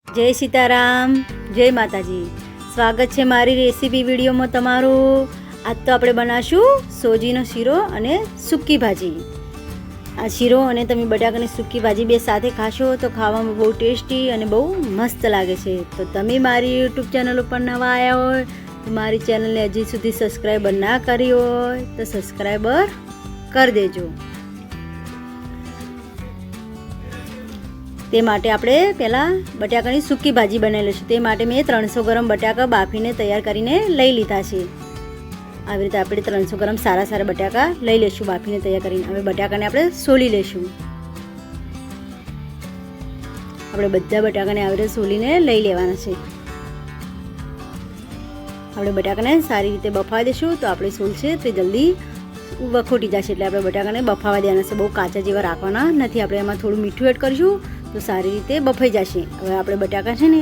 જય સીતારામ, જય માતાજી. સ્વાગત છે મારી રેસીપી વિડીયોમાં તમારું. આજ તો આપણે બનાવશું સોજીનો શીરો અને સૂકી ભાજી. આ શીરો અને તમે બટાકાની સૂકી ભાજી બે સાથે ખાશો તો ખાવામાં બહુ ટેસ્ટી અને બહુ મસ્ત લાગે છે. તો તમે મારી યુટ્યુબ ચેનલ ઉપર નવા આવ્યા હોય તો મારી ચેનલને હજી સુધી સબસ્ક્રાઈબર ના કરી હોય તો સબસ્ક્રાઈબર કરી દેજો. તે માટે આપણે પહેલાં બટાકાની સૂકી ભાજી બનાવી લઈશું. તે માટે મેં 300 ગ્રામ બટાકા બાફીને તૈયાર કરીને લઈ લીધા છે. આવી રીતે આપણે 300 ગ્રામ સારા બટાકા લઈ લઈશું બાફીને તૈયાર કરીને. હવે બટાકાને આપણે સોલી લઈશું. આપણે બધા બટાકાને આવી રીતે સોલીને લઈ લેવાના છે. આપણે બટાકાને સારી રીતે બફાવી દઈશું તો આપણે સોલ છે તે જલ્દી વખોટી જશે. એટલે આપણે બટાકાને બફાવા દેવાના છે, બહુ કાચા જેવા રાખવાના નથી. આપણે એમાં થોડું મીઠું એડ કરીશું તો સારી રીતે બફાઈ જશે. હવે આપણે બટાકા છે ને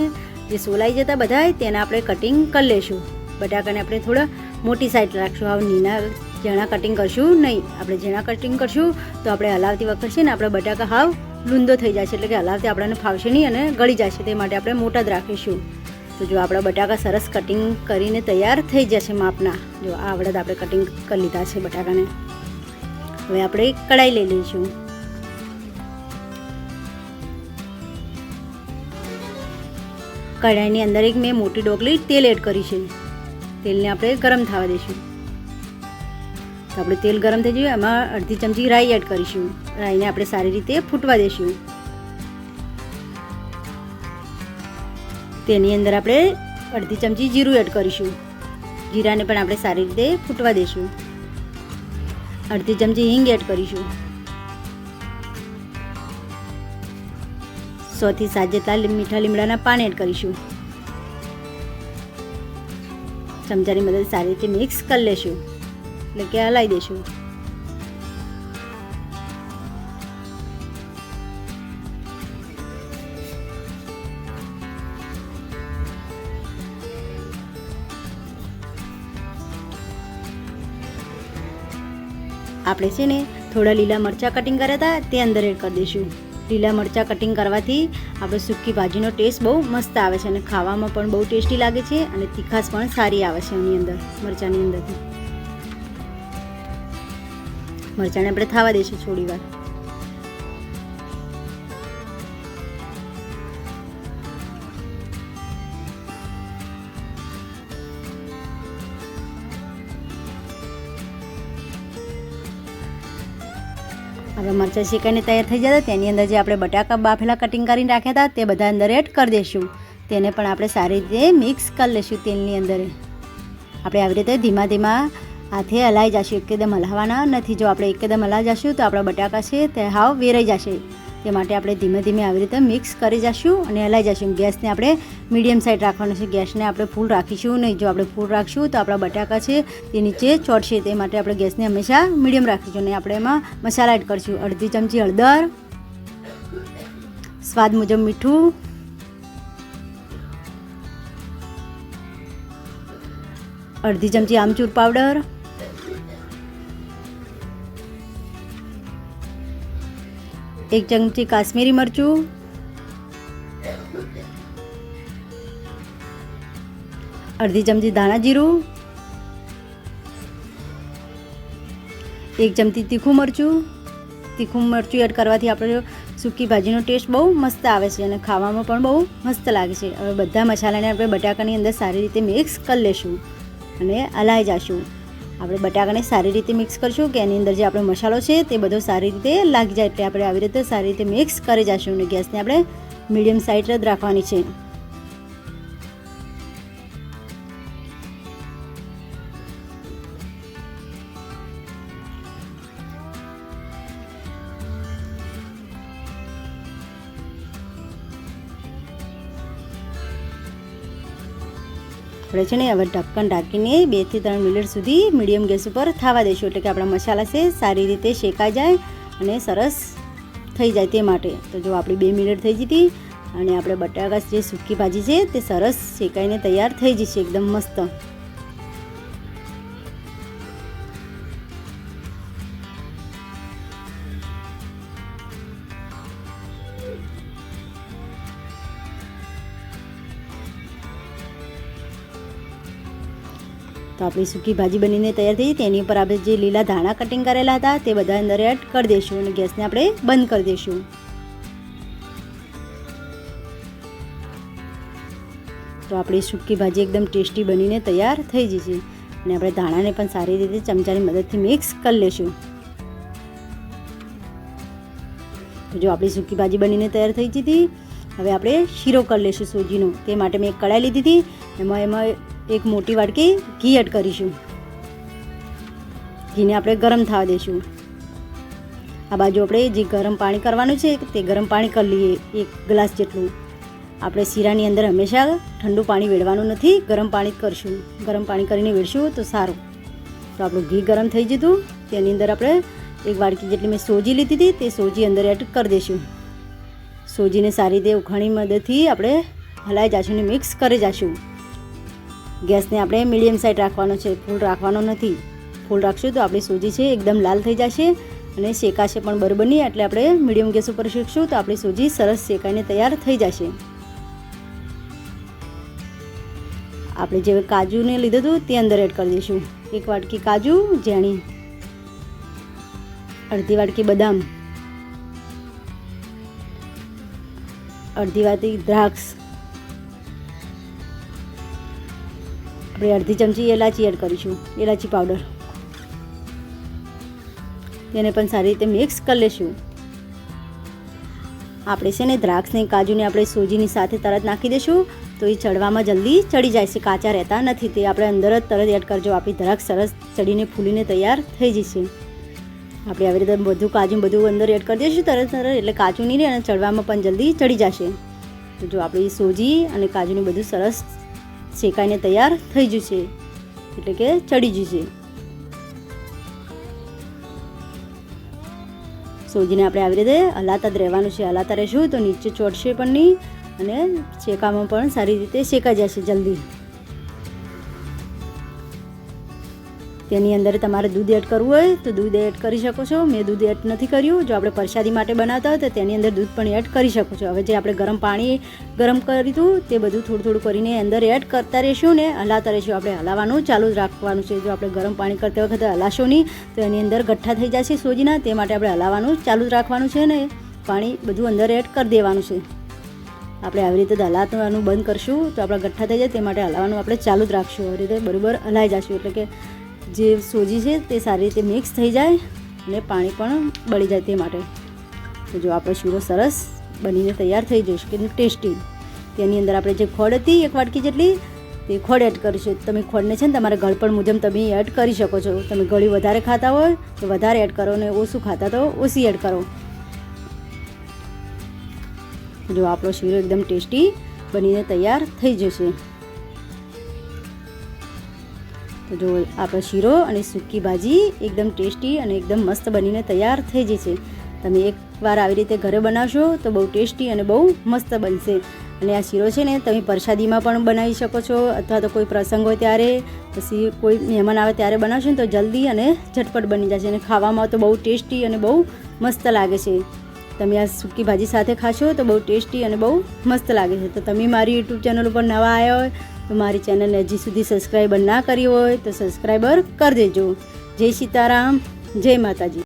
જે સોલાઈ જતા બધા તેને આપણે કટિંગ કરી લઈશું. બટાકાને આપણે થોડા મોટી સાઈઝ રાખશું. હવે નીના ઝીણા કટિંગ કરશું નહીં. આપણે ઝીણા કટિંગ કરશું તો આપણે હલાવતી વખતે છે ને આપણે બટાકા હાવ લૂંદો થઈ જશે, એટલે કે હલાવતી આપણને ફાવશે નહીં અને ગળી જશે. તે માટે આપણે મોટા જ રાખીશું. તો જો આપણા બટાકા સરસ કટિંગ કરીને તૈયાર થઈ જશે માપના. જો આ આવડે આપણે કટિંગ કરી લીધા છે બટાકાને. હવે આપણે કઢાઈ લઈ લઈશું. કઢાઈની અંદર એક મેં મોટી ડોકલી તેલ એડ કરી છે. તેલને આપણે ગરમ થવા દઈશું. તો આપણે તેલ ગરમ થઈ જાય એમાં અડધી ચમચી રાઈ એડ કરીશું. રાઈને આપણે સારી રીતે ફૂટવા દઈશું. તેની અંદર આપણે અડધી ચમચી જીરું એડ કરીશું. જીરાને પણ આપણે સારી રીતે ફૂટવા દઈશું. અડધી ચમચી હિંગ એડ કરીશું. 100 થી 7 જેટલા મીઠા લીમડાના પાન એડ કરીશું. ચમચાની મદદ સારી રીતે મિક્સ કરી લેશું, એટલે કે હલાવી દઈશું. આપણે છે ને થોડા લીલા મરચાં કટિંગ કર્યા હતા તે અંદર એડ કરી દઈશું. લીલા મરચાં કટિંગ કરવાથી આપણે સૂકી ભાજીનો ટેસ્ટ બહુ મસ્ત આવે છે અને ખાવામાં પણ બહુ ટેસ્ટી લાગે છે અને તીખાશ પણ સારી આવે છે. એની અંદર મરચાંની અંદરથી મરચાંને આપણે થવા દઈશું થોડી વાર. હવે મરચાં શેકાઈને તૈયાર થઈ જતા તેની અંદર જે આપણે બટાકા બાફેલા કટિંગ કરીને રાખ્યા હતા તે બધા અંદર એડ કરી દઈશું. તેને પણ આપણે સારી રીતે મિક્સ કરી લઈશું તેલની અંદર. આપણે આવી રીતે ધીમા ધીમા હાથે હલાવી જશું, એકદમ હલાવવાના નથી. જો આપણે એકદમ હલાવી જશું તો આપણા બટાકા છે તે હાવ વેરાઈ જશે. તે માટે આપણે ધીમે ધીમે આવી રીતે મિક્સ કરી જશું અને હલાવી જશું. ગેસને આપણે મીડિયમ સાઈડ રાખવાનો છે. ગેસને આપણે ફૂલ રાખીશું નહીં. જો આપણે ફૂલ રાખશું તો આપણા બટાકા છે તે નીચે ચોટશે. તે માટે આપણે ગેસને હંમેશા મીડિયમ રાખીશું. અને આપણે એમાં મસાલા એડ કરીશું. અડધી ચમચી હળદર, સ્વાદ મુજબ મીઠું, અડધી ચમચી આમચૂર પાવડર, એક ચમચી કાશ્મીરી મરચું, અડધી ચમચી ધાણા જીરું, એક ચમચી તીખું મરચું. તીખું મરચું એડ કરવાથી આપણે સૂકી ભાજીનો ટેસ્ટ બહુ મસ્ત આવે છે અને ખાવામાં પણ બહુ મસ્ત લાગે છે. હવે બધા મસાલાને આપણે બટાકાની અંદર સારી રીતે મિક્સ કરી લઈશું અને હલાવી જઈશું. આપણે બટાકાને સારી રીતે મિક્સ કરીશું કે એની અંદર જે આપણો મસાલો છે તે બધો સારી રીતે લાગી જાય. એટલે આપણે આવી રીતે સારી રીતે મિક્સ કરી જઈશું અને ગેસને આપણે મીડિયમ સાઈડ જ રાખવાની છે. આપણે છે ને હવે ઢક્કન ઢાંકીને 2 થી 3 મિનિટ સુધી મીડિયમ ગેસ ઉપર થવા દઈશું, એટલે કે આપણા મસાલા છે સારી રીતે શેકાઈ જાય અને સરસ થઈ જાય. તે માટે તો જો આપણી 2 મિનિટ થઈ જતી અને આપણે બટાકા જે સૂકી ભાજી છે તે સરસ શેકાઈને તૈયાર થઈ જશે એકદમ મસ્ત. તો આપણી સૂકી ભાજી બનીને તૈયાર થઈ. તેની ઉપર આપણે જે લીલા ધાણા કટિંગ કરેલા હતા તે બધા અંદર એડ કરી દઈશું અને ગેસને આપણે બંધ કરી દઈશું. તો આપણી સૂકી ભાજી એકદમ ટેસ્ટી બનીને તૈયાર થઈ જશે અને આપણે ધાણાને પણ સારી રીતે ચમચાની મદદથી મિક્સ કરી લઈશું. તો જો આપણી સૂકી ભાજી બનીને તૈયાર થઈ જતી. હવે આપણે શીરો કરી લઈશું સોજીનો. તે માટે મેં એક કઢાઈ લીધી હતી. એમાં એક મોટી વાટકી ઘી એડ કરીશું. ઘીને આપણે ગરમ થવા દઈશું. આ બાજુ આપણે જે ગરમ પાણી કરવાનું છે તે ગરમ પાણી કરી લઈએ, 1 ગ્લાસ જેટલું. આપણે શીરાની અંદર હંમેશા ઠંડુ પાણી વેડવાનું નથી, ગરમ પાણી જ કરશું. ગરમ પાણી કરીને વેડશું તો સારું. તો આપણું ઘી ગરમ થઈ જતું. તેની અંદર આપણે 1 વાટકી જેટલી મેં સોજી લીધી હતી તે સોજી અંદર એડ કરી દઈશું. સોજીને સારી રીતે ઉખાણી મદદથી આપણે હલાઈ જઈશું અને મિક્સ કરી જઈશું. ગેસને આપણે મીડિયમ સાઈડ રાખવાનો છે, ફૂલ રાખવાનો નથી. ફૂલ રાખશું તો આપણી સોજી છે એકદમ લાલ થઈ જશે અને શેકાશે પણ બરાબર નહીં. એટલે આપણે મીડિયમ ગેસ ઉપર શેકશું તો આપણી સોજી સરસ શેકાઈને તૈયાર થઈ જશે. આપણે જે કાજુને લીધું હતું તે અંદર એડ કરી દઈશું. 1 વાટકી કાજુ ઝીણી, અડધી વાટકી બદામ, અડધી વાટકી દ્રાક્ષ, આપણે અડધી ચમચી એલાચી એડ કરીશું, એલાચી પાવડર. તેને પણ સારી રીતે મિક્સ કરી લઈશું. આપણે છે ને દ્રાક્ષને કાજુને આપણે સોજીની સાથે તરત નાખી દઈશું તો એ ચડવામાં જલ્દી ચડી જાય છે, કાચા રહેતા નથી. તે આપણે અંદર જ તરત એડ કરજો. આપણી દ્રાક્ષ સરસ ચડીને ફૂલીને તૈયાર થઈ જશે. આપણે આવી રીતે બધું કાજુ બધું અંદર એડ કરી દઈશું તરત એટલે કાચું નહીં રહે અને ચડવામાં પણ જલ્દી ચડી જશે. તો જો આપણી સોજી અને કાજુને બધું સરસ શેકાઈને તૈયાર થઈ જશે એટલે કે ચડી જશે. સોજીને આપણે આવી રીતે હલાતા જ રહેવાનું છે. હલાતા રહેશું તો નીચે ચોટશે પણ નહીં અને શેકામાં પણ સારી રીતે શેકાઈ જશે જલ્દી. તેની અંદર તમારે દૂધ એડ કરવું હોય તો દૂધ એડ કરી શકો છો. મેં દૂધ એડ નથી કર્યું. જો આપણે પ્રસાદી માટે બનાવતા હોય તો તેની અંદર દૂધ પણ એડ કરી શકો છો. હવે જે આપણે ગરમ પાણી ગરમ કરી દીધું તે બધું થોડું થોડું કરીને અંદર એડ કરતા રહીશું ને હલાતા રહીશું. આપણે હલાવવાનું ચાલુ જ રાખવાનું છે. જો આપણે ગરમ પાણી કરતી વખતે હલાશો નહીં તો એની અંદર ગઠ્ઠા થઈ જશે સોજીના. તે માટે આપણે હલાવવાનું ચાલુ જ રાખવાનું છે ને પાણી બધું અંદર એડ કરી દેવાનું છે. આપણે આવી રીતે હલાવવાનું બંધ કરશું તો આપણા ગઠ્ઠા થઈ જાય. તે માટે હલાવવાનું આપણે ચાલુ જ રાખશું. આવી રીતે બરાબર હલાઈ જશું એટલે કે જે સોજી છે તે સારી રીતે મિક્સ થઈ જાય અને પાણી પણ બળી જાય. તે માટે તો જો આપણો શીરો સરસ બનીને તૈયાર થઈ જશે કે ટેસ્ટી. તેની અંદર આપણે જે ખોડ હતી 1 વાટકી જેટલી તે ખોડ એડ કરીશું. તમે ખોડને છે ને તમારા ગળપણ મુજબ તમે એડ કરી શકો છો. તમે ગળી વધારે ખાતા હોય તો વધારે એડ કરો ને ઓછું ખાતા તો ઓછી એડ કરો. જો આપણો શીરો એકદમ ટેસ્ટી બનીને તૈયાર થઈ જશે. તો જો આપણો શીરો અને સૂકી ભાજી એકદમ ટેસ્ટી અને એકદમ મસ્ત બનીને તૈયાર થઈ જશે. તમે એકવાર આવી રીતે ઘરે બનાવશો તો બહુ ટેસ્ટી અને બહુ મસ્ત બનશે. અને આ શીરો છે ને તમે પ્રસાદીમાં પણ બનાવી શકો છો અથવા તો કોઈ પ્રસંગ હોય ત્યારે, પછી કોઈ મહેમાન આવે ત્યારે બનાવશો ને તો જલ્દી અને ઝટપટ બની જશે અને ખાવામાં તો બહુ ટેસ્ટી અને બહુ મસ્ત લાગે છે. તમે આ સૂકી ભાજી સાથે ખાશો તો બહુ ટેસ્ટી અને બહુ મસ્ત લાગે છે. તો તમે મારી યુટ્યુબ ચેનલ ઉપર નવા આવ્યા હોય તો મારી ચેનલને હજી સુધી સબસ્ક્રાઈબર ના કરી હોય તો સબસ્ક્રાઈબર કરી દેજો. જય સીતારામ, જય માતાજી.